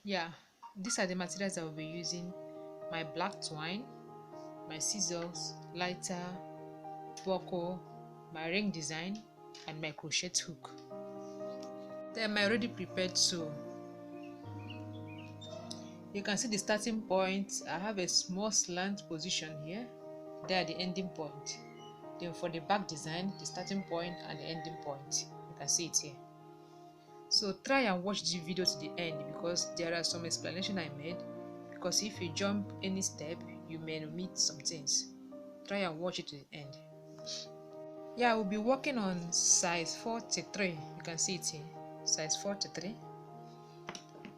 Yeah, these are the materials I will be using: my black twine, my scissors, lighter, buckle, my ring design, and my crochet hook. Then my already prepared sew. You can see the starting point. I have a small slant position here. There at the ending point. Then for the back design, the starting point and the ending point. You can see it here. So try and watch the video to the end, because there are some explanation I made, because if you jump any step you may omit some things. Try and watch it to the end. Yeah, I will be working on size 43. You can see it here, size 43,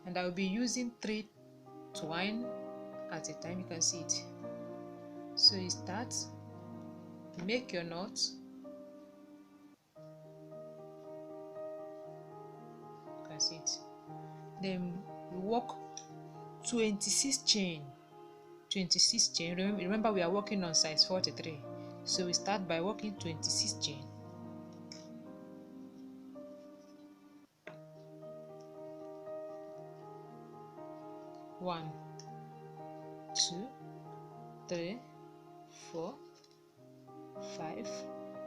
and I will be using 3 twine at a time. You can see it. So you start, make your knot. You can see it. Then you work 26 chain. 26 chain. Remember we are working on size 43, so we start by working 26 chain. One, 2, 3, 4, 5.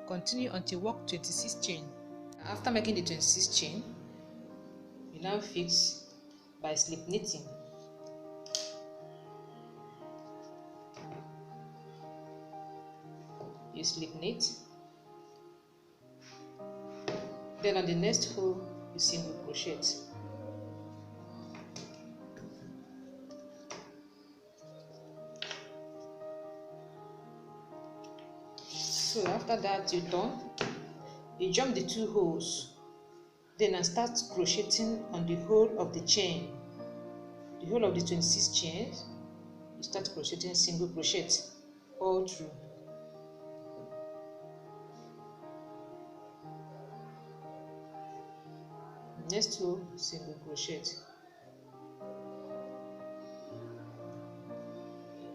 Continue until work 26 chain. After making the 26 chain, you now fix by slip knitting. You slip knit, then on the next row you single crochet. So after that you turn, you jump the 2 holes, then I start crocheting on the whole of the chain. The whole of the 26 chains, you start crocheting single crochet all through. Next row, single crochet.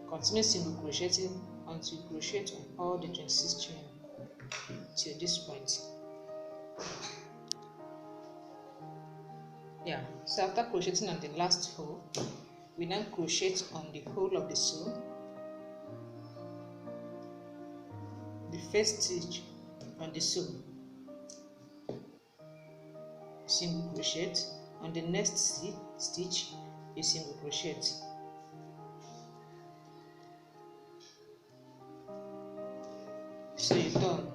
Continue single crocheting until you crochet on all the 26 chains till this point. Yeah, so after crocheting on the last hole, we now crochet on the whole of the sew. The first stitch on the sew, single crochet. On the next stitch, you single crochet. So you turn.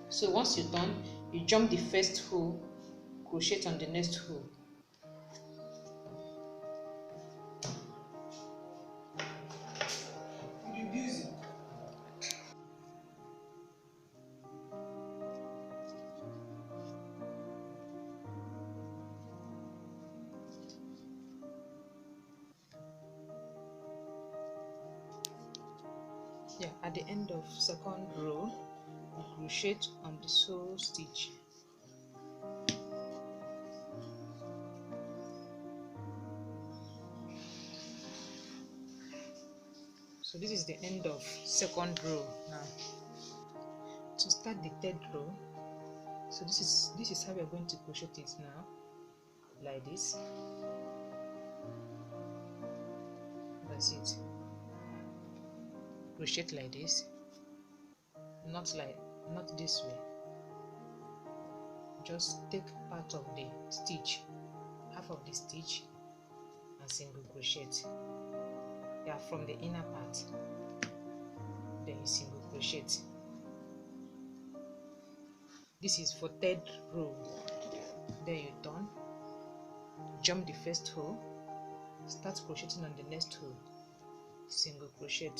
So once you turn, you jump the first hole, crochet on the next hole. Yeah, at the end of second row, you crochet on the sew stitch. So this is the end of second row now. To start the third row, so this is how we are going to crochet it now, like this. That's it. Crochet like this, not this way. Just take part of the stitch, half of the stitch, and single crochet. Yeah, from the inner part. Then you single crochet. This is for third row. Then you turn, jump the first hole, start crocheting on the next hole, single crochet.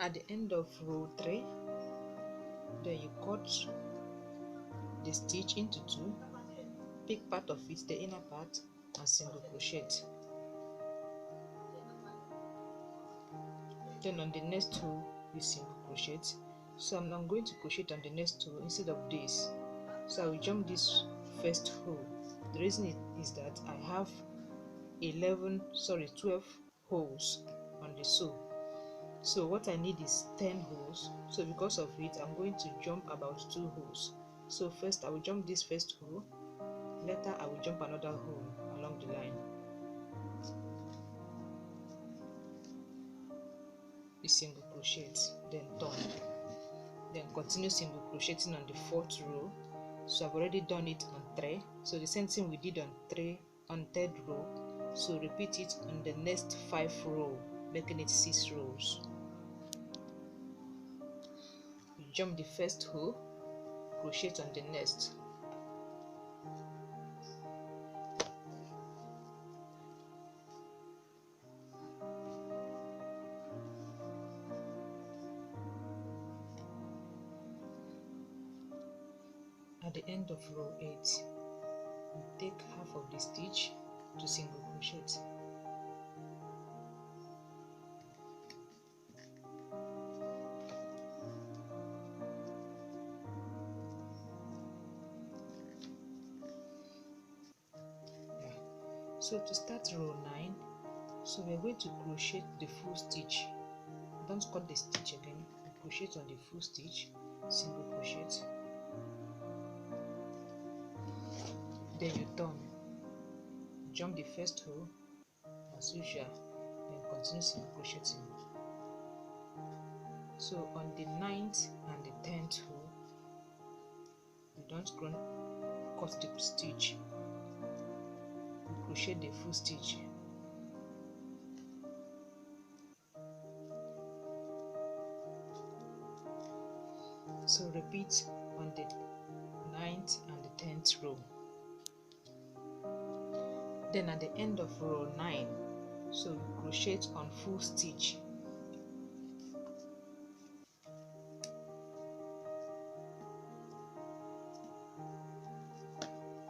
At the end of row 3, then you cut the stitch into 2, pick part of it, the inner part, and single crochet. Then on the next row you single crochet. So I'm now going to crochet on the next row instead of this. So I will jump this first row. The reason is that I have 12 holes on the sew. So what I need is 10 holes. So because of it, I'm going to jump about 2 holes. So first I will jump this first hole, later I will jump another hole along the line. You single crochet, then turn, then continue single crocheting on the 4th row. So I've already done it on 3, so the same thing we did on 3rd row, so repeat it on the next 5 row, making it 6 rows. You jump the first hole, crochet on the next. At the end of row 8, you take half of the stitch to single crochet. So to start row 9, so we're going to crochet the full stitch. Don't cut the stitch again. Crochet on the full stitch, single crochet. Then you turn, jump the first hole as usual, then continue single crocheting. So on the 9th and the 10th hole, you don't cut the stitch. You crochet the full stitch. So repeat on the 9th and the 10th row. Then at the end of row 9, so you crochet on full stitch.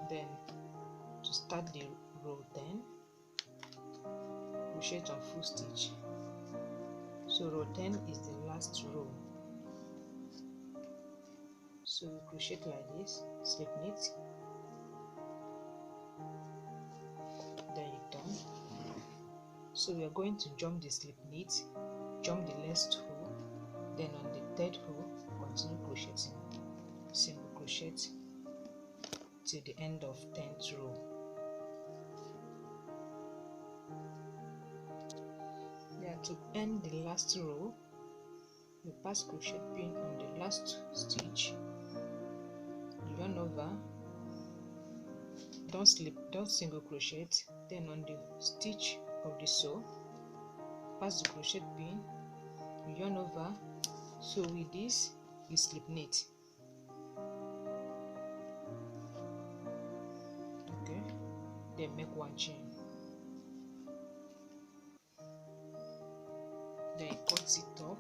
Then to start the row 10, crochet on full stitch. So row 10 is the last row. So you crochet like this, slip knit, then you turn. So we are going to jump the slip knit, jump the last hole, then on the 3rd hole continue crocheting, single crochet till the end of 10th row. Yeah, to end the last row, you pass crochet pin on the last stitch, yarn over, don't single crochet, then on the stitch of the sew, pass the crochet pin, yarn over. So with this, you slip knit. Okay, then make 1 chain. Then you cut it up.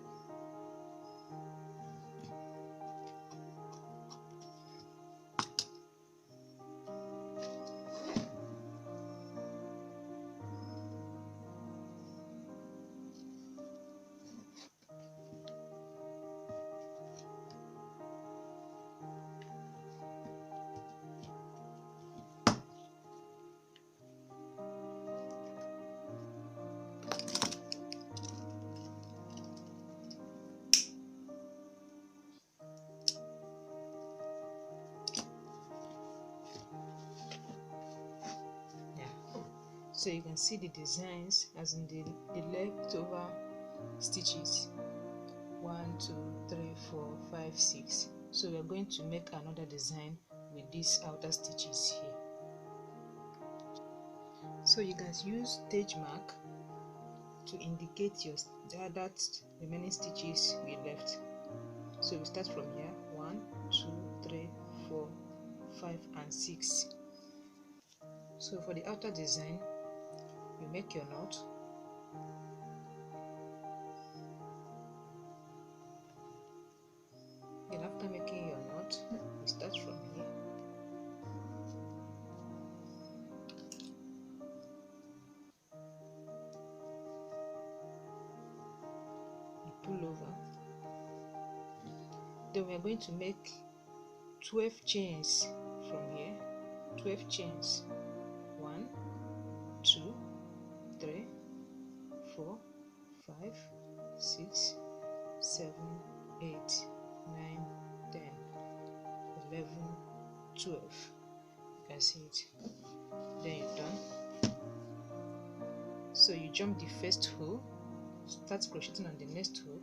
So you can see the designs as in the leftover stitches, 1 2 3 4 5 6. So we are going to make another design with these outer stitches here. So you can use stitch mark to indicate your other remaining stitches we left. So we start from here, 1 2 3 4 5 and 6. So for the outer design, you make your knot, then after making your knot, you start from here, you pull over. Then we are going to make 12 chains from here, 12 chains, 1 2 7, 8, 9, 10, 11, 12. You can see it. Then you're done. So you jump the first row, start crocheting on the next row,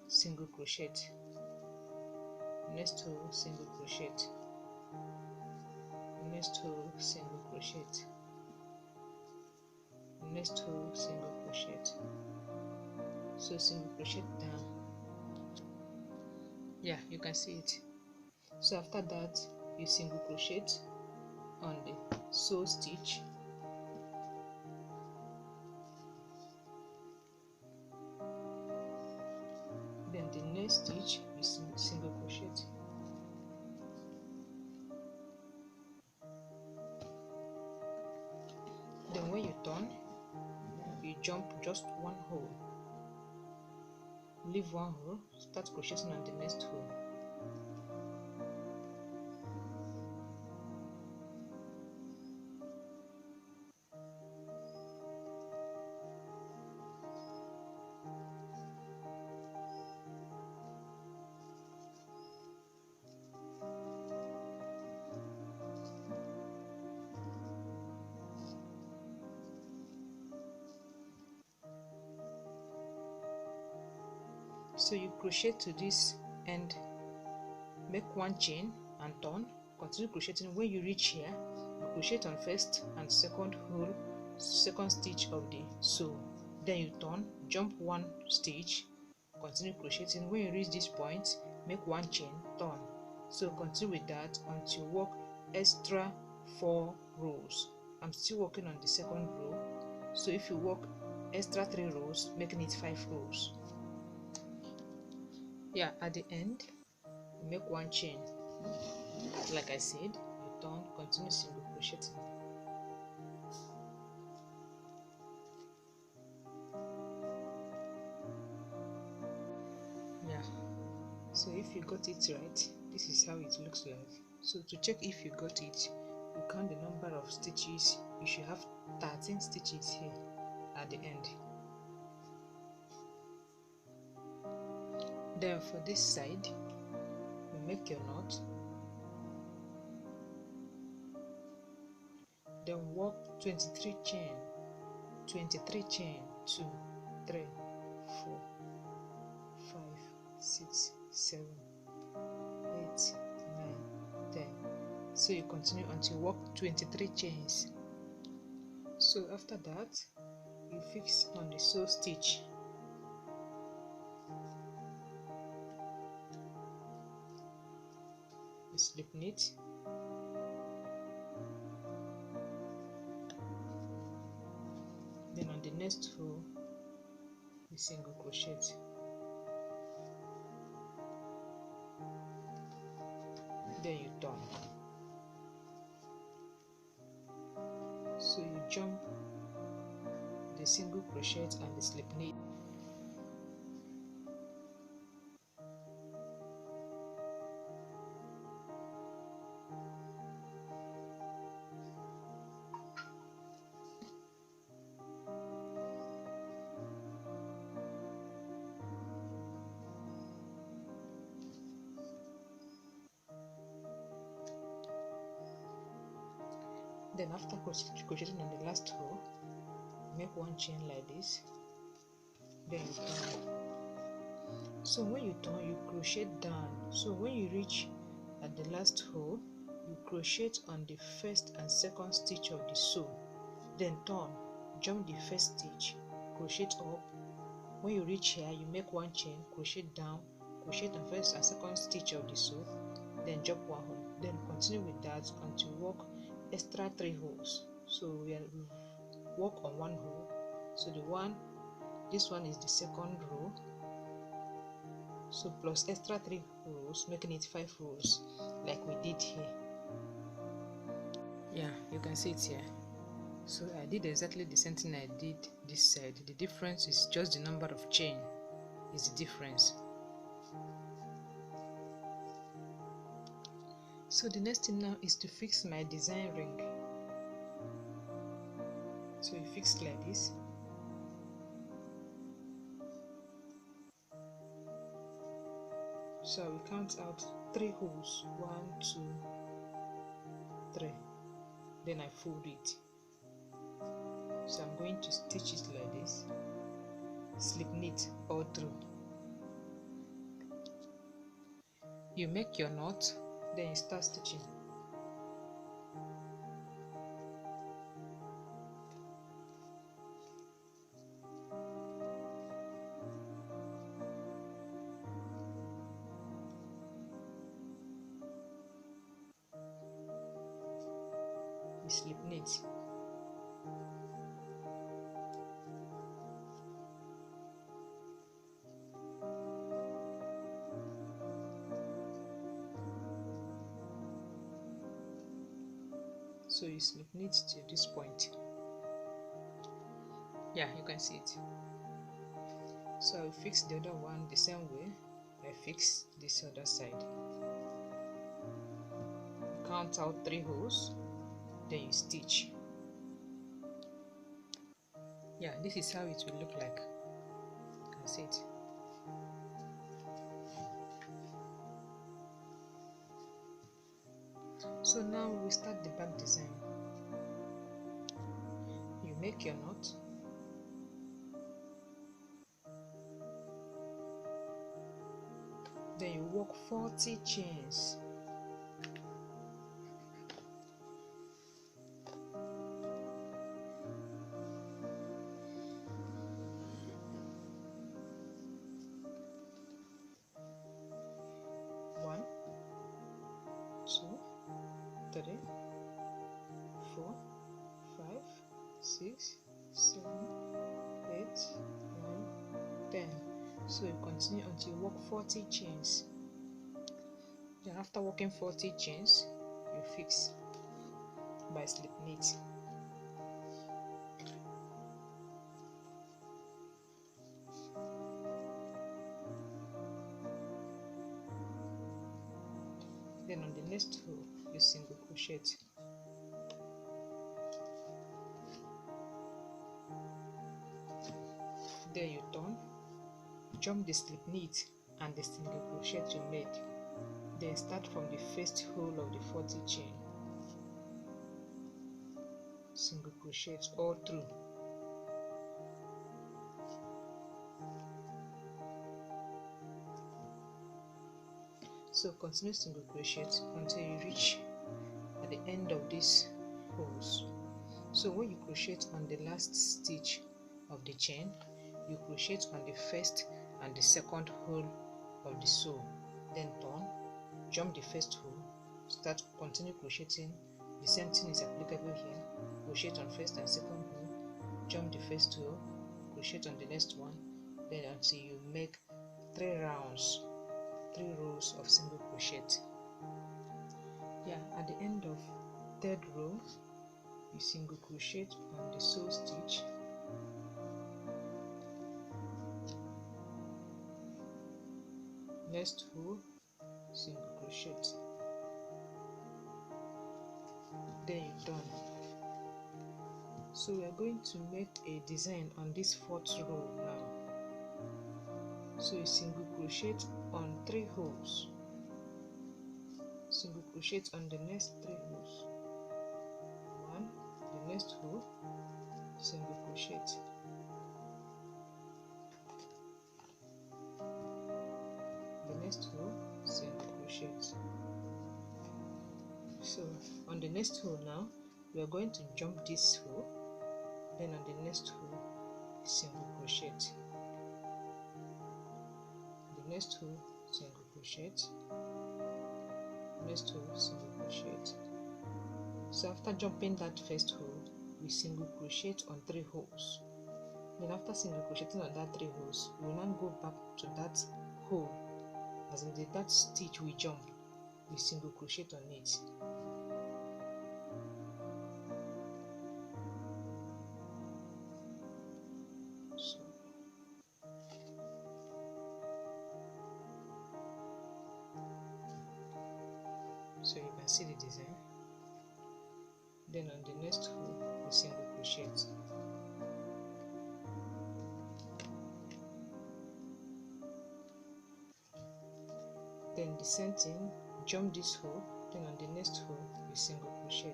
single crochet, next row, single crochet, next row, single crochet, next row, single crochet. So single crochet down. Yeah, you can see it. So after that, you single crochet on the sew stitch, then the next stitch you single crochet. Then when you turn, you jump just one hole, leave one hole, start crocheting on the next hole. So you crochet to this end, make one chain and turn, continue crocheting. When you reach here, you crochet on first and second hole, second stitch of the sew, then you turn, jump one stitch, continue crocheting. When you reach this point, make one chain, turn. So continue with that until you work extra 4 rows. I'm still working on the second row, so if you work extra 3 rows, making it 5 rows. Yeah, at the end you make one chain, like I said, you turn, continue single crocheting. Yeah, so if you got it right, this is how it looks like. So to check if you got it, you count the number of stitches. You should have 13 stitches here at the end. Then for this side, you make your knot, then work 23 chain, 23 chain, 2, 3, 4, 5, 6, 7, 8, 9, 10. So you continue until you work 23 chains. So after that, you fix on the sew stitch. You slip knit, then on the next row you single crochet, then you turn. So you jump the single crochet and the slip knit. Then after crocheting on the last row, make one chain like this, then you turn. So when you turn, you crochet down. So when you reach at the last row, you crochet on the first and second stitch of the sew, then turn, jump the first stitch, crochet up. When you reach here, you make one chain, crochet down, crochet on first and second stitch of the sew, then jump one hole, then continue with that until you work extra 3 holes. So we work on one hole. So this one is the second row, so plus extra 3 rows, making it 5 rows like we did here. Yeah, you can see it here. So I did exactly the same thing I did this side. The difference is just the number of chain is the difference. So the next thing now is to fix my design ring. So you fix it like this. So I will count out 3 holes, 1, 2, 3, then I fold it. So I'm going to stitch it like this, slip knit all through. You make your knot, then you start stitching. You slip knit. So you slip knit to this point. Yeah, you can see it. So I will fix the other one the same way I fix this other side. Count out 3 holes, then you stitch. Yeah, this is how it will look like. You can see it. So now we start the back design. You make your knot, then you work 40 chains. One, 2, 3, 4, 5, 6, 7, 8, 9, 10. So you continue until you work 40 chains. Then after working 40 chains, you fix by slip knit. Then on the next row, you single crochet. There you turn, jump the slip knit and the single crochet you made. Then start from the first hole of the 40 chain. Single crochet all through. So continue single crochet until you reach at the end of these holes. So when you crochet on the last stitch of the chain, you crochet on the first and the second hole of the sew. Then turn, jump the first hole, start continue crocheting. The same thing is applicable here. Crochet on first and second hole, jump the first hole, crochet on the next one, then until you make 3 rounds, 3 rows of single crochet. Yeah, at the end of 3rd row, you single crochet on the sew stitch. Next row, single crochet. Then you're done. So we are going to make a design on this 4th row now. So you single crochet on 3 holes, single crochet on the next 3 holes, 1, the next hole, single crochet, the next hole, single crochet. So on the next hole now, we are going to jump this hole, then on the next hole, single crochet, the next hole, single crochet, next hole, single crochet. So after jumping that first hole, we single crochet on 3 holes. Then after single crocheting on that 3 holes, we will now go back to that hole, as in that stitch we jumped, we single crochet on it. So you can see the design. Then on the next hole, we single crochet. Then the same thing, jump this hole, then on the next hole you single crochet,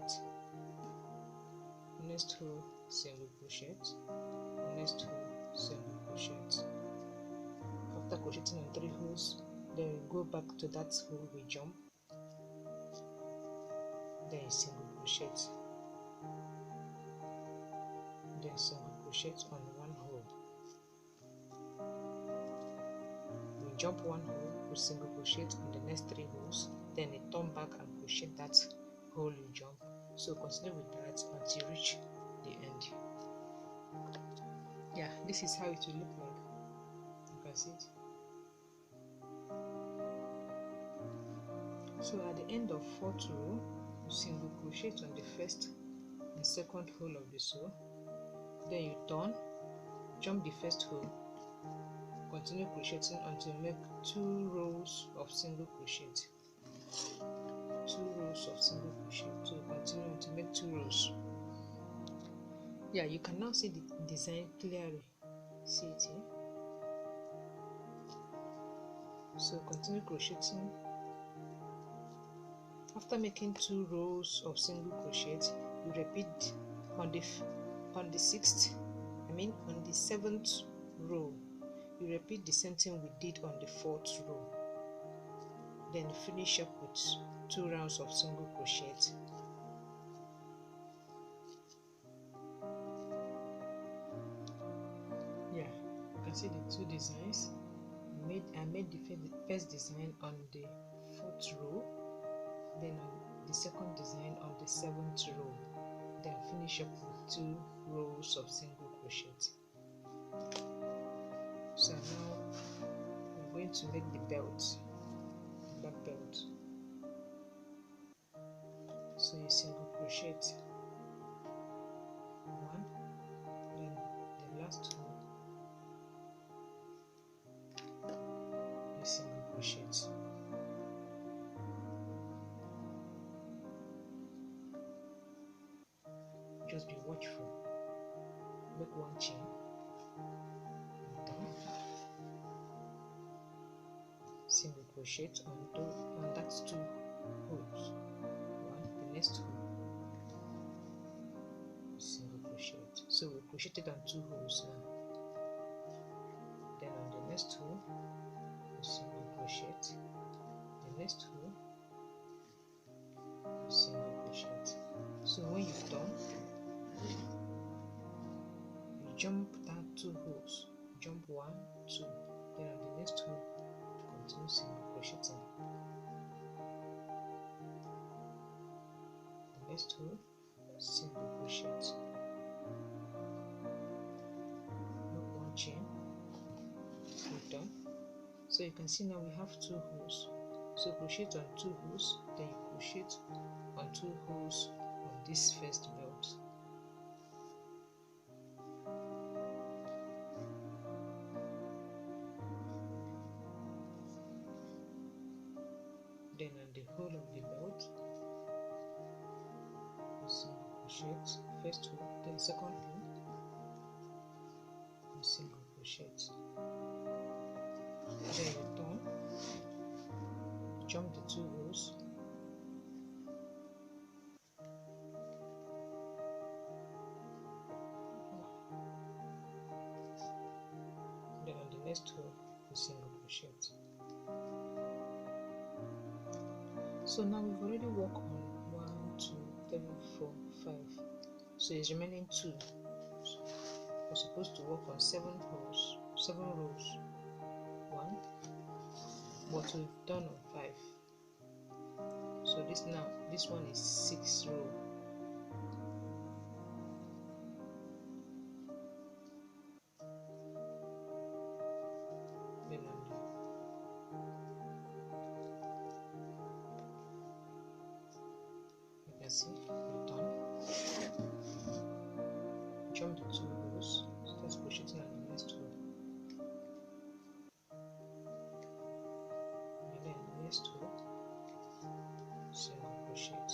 next hole single crochet, next hole single crochet. After crocheting on 3 holes, then we go back to that hole we jump, then you single crochet, then single crochet on 1 hole. We jump 1 hole, we single crochet on the next 3 holes, then you turn back and crochet that hole you jump. So continue with that until you reach the end. Yeah, this is how it will look like. You can see it. So at the end of 4th row, you single crochet on the first and second hole of the sew, then you turn, jump the first hole, continue crocheting until you make 2 rows of single crochet, 2 rows of single crochet. So you continue until you make 2 rows. Yeah, you can now see the design clearly. See it here. So continue crocheting. After making 2 rows of single crochet, you repeat on the 7th row. You repeat the same thing we did on the 4th row. Then finish up with 2 rounds of single crochet. Yeah, you can see the 2 designs. I made the first design on the 4th row, then on the second design on the 7th row, then finish up with 2 rows of single crochet. So now I'm going to make the belt, the back belt. So you single crochet 1, then the last one you single crochet. Just be watchful. Make 1 chain, single crochet on that's 2 holes. 1, the next hole, single crochet. So we crocheted on 2 holes now. Then on the next hole, we single crochet. The next hole, we single crochet. So when you've done, you jump down 2 holes. Jump 1, 2. Then on the next hole, continue single crocheting. The next hole, single crochet. Make 1 chain. We're done. So you can see now we have 2 holes. So crochet on 2 holes, then you crochet on 2 holes of this first belt. Then on the hole of the belt, you single crochet first hole, then second hole, you single crochet. Then you turn, jump the 2 holes, then on the next hole, you single crochet. So now we've already worked on 1, 2, 3, 4, 5. So it's remaining 2. So we're supposed to work on 7 rows. 1, but we've done on 5. So this one is 6 row. Then on you can see we're done. Jump the 2 rows, start crocheting on the next row, and then the next row, single crochet.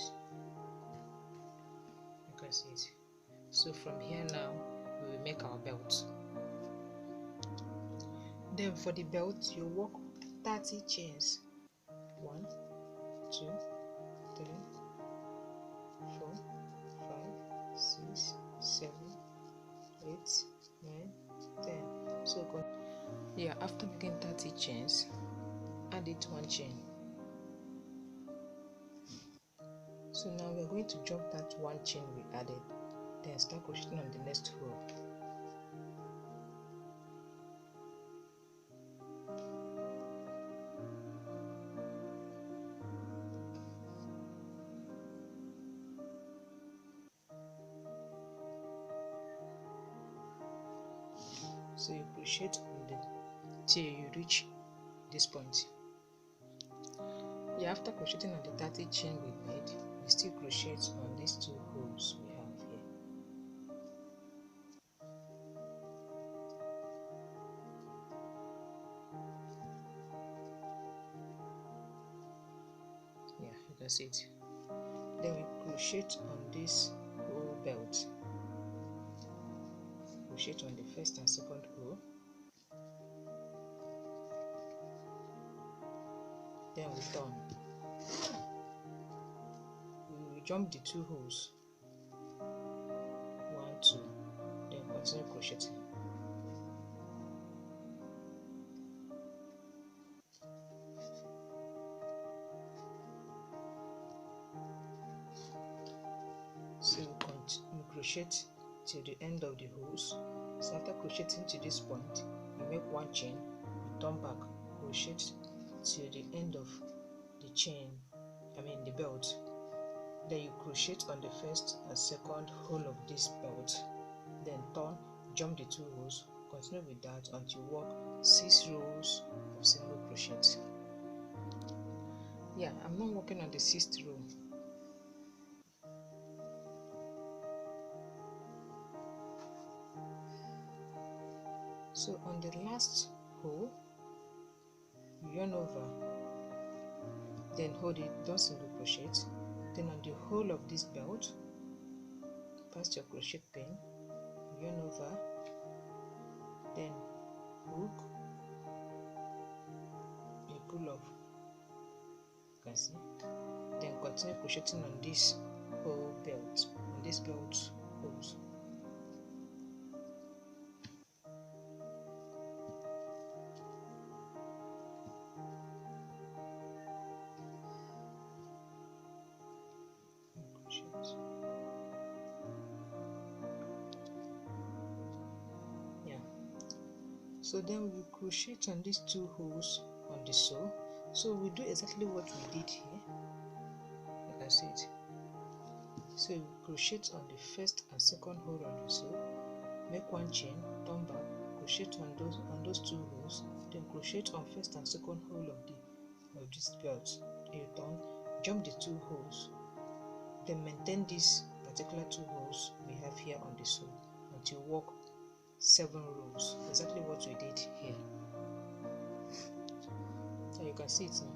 You can see it. So from here now we will make our belt. Then for the belt you work 30 chains. 1, 2, 3, 4, 5, 6, 7, 8, 9, 10. So yeah, after making 30 chains, add it 1 chain. So now we're going to jump that 1 chain we added, then start crocheting on the next row. So you crochet on the till you reach this point. Yeah, after crocheting on the 30 chain we made, we still crochet on these 2 holes we have here. Yeah, you can see it. Then we crochet on this whole belt. Crochet on the first and second row. Then we turn. We will jump the 2 holes. 1, 2. Then continue crocheting. So you crochet till the end of the holes. So after crocheting to this point, you make 1 chain, you turn back, crochet till the end of the chain, the belt. Then you crochet on the first and second hole of this belt, then turn, jump the 2 holes, continue with that until you work 6 rows of single crochet. Yeah, I'm not working on the 6th row. So on the last hole, you yarn over, then hold it, don't single crochet. Then on the whole of this belt, pass your crochet pin, yarn over, then hook, you pull off, you can see. Then continue crocheting on this whole belt, on this belt holes. Yeah. So then we crochet on these 2 holes on the sew. So we do exactly what we did here. You can see it. So you crochet on the first and second hole on the sew, make 1 chain, turn back, crochet on those 2 holes, then crochet on first and second hole of this belt. You turn, jump the 2 holes, then maintain these particular 2 holes we have here on the sew until you work 7 rows. Exactly what we did here. So you can see it now.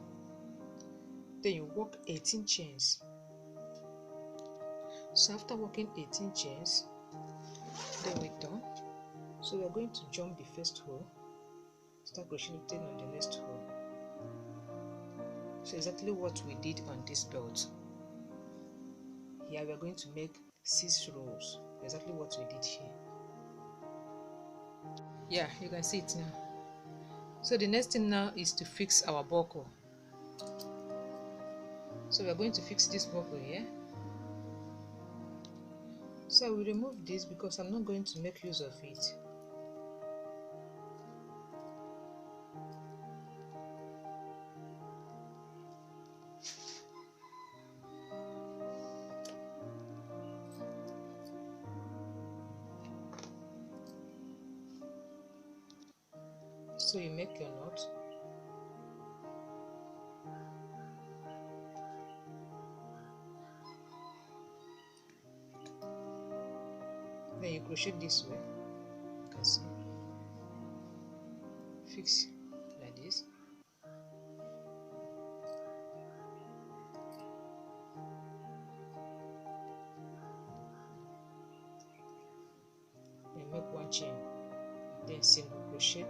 Then you work 18 chains. So after working 18 chains, then we turn. So we are going to jump the first hole, start crocheting on the next hole. So exactly what we did on this belt. Here we are going to make 6 rows. Exactly what we did here. Yeah, you can see it now. So the next thing now is to fix our buckle. So we are going to fix this buckle here. So I will remove this because I'm not going to make use of it. So you make your knot. Then you crochet this way. You can see. Fix like this. Then make 1 chain. Then single crochet.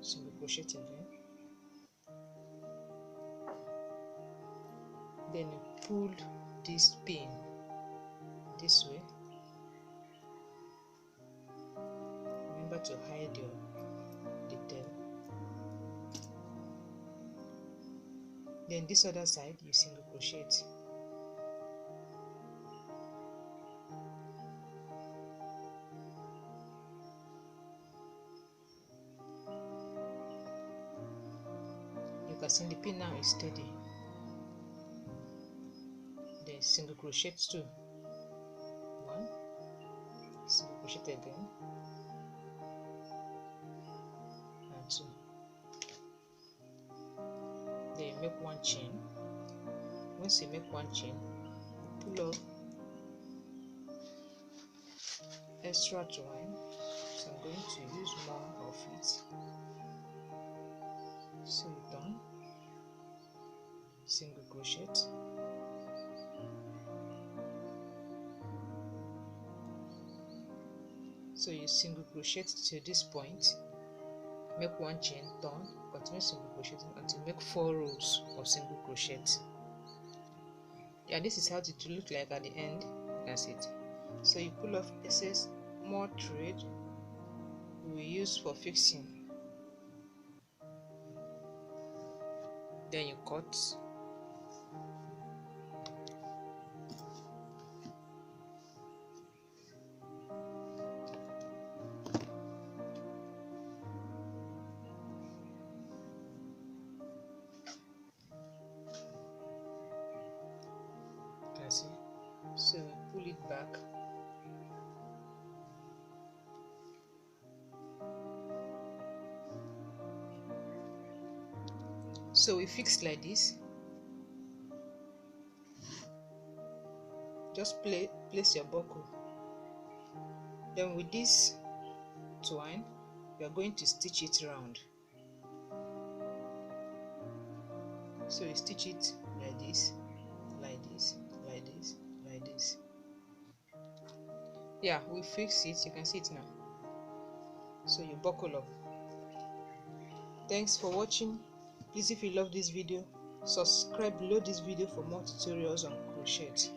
Single crochet again. then you pull this pin this way. Remember to hide your detail. Then this other side you single crochet it. You can see the pin now is steady. Then single crochet 2, 1, single crochet again, and 2. Then you make one chain. Once you make one chain, you pull off extra twine. So I'm going to use more of it. So you turn, single crochet, so you single crochet to this point, make one chain, turn, continue single crocheting until you make 4 rows of single crochet. Yeah, this is how it will look like at the end. That's it. So you pull off excess more thread we will use for fixing. Then you cut. Can see. So we pull it back. So we fix like this. Just place your buckle. Then with this twine, we are going to stitch it round. So you stitch it like this, like this, like this, like this. Yeah, we fix it. You can see it now. So you buckle up. Thanks for watching. Please, if you love this video, subscribe below this video for more tutorials on crochet.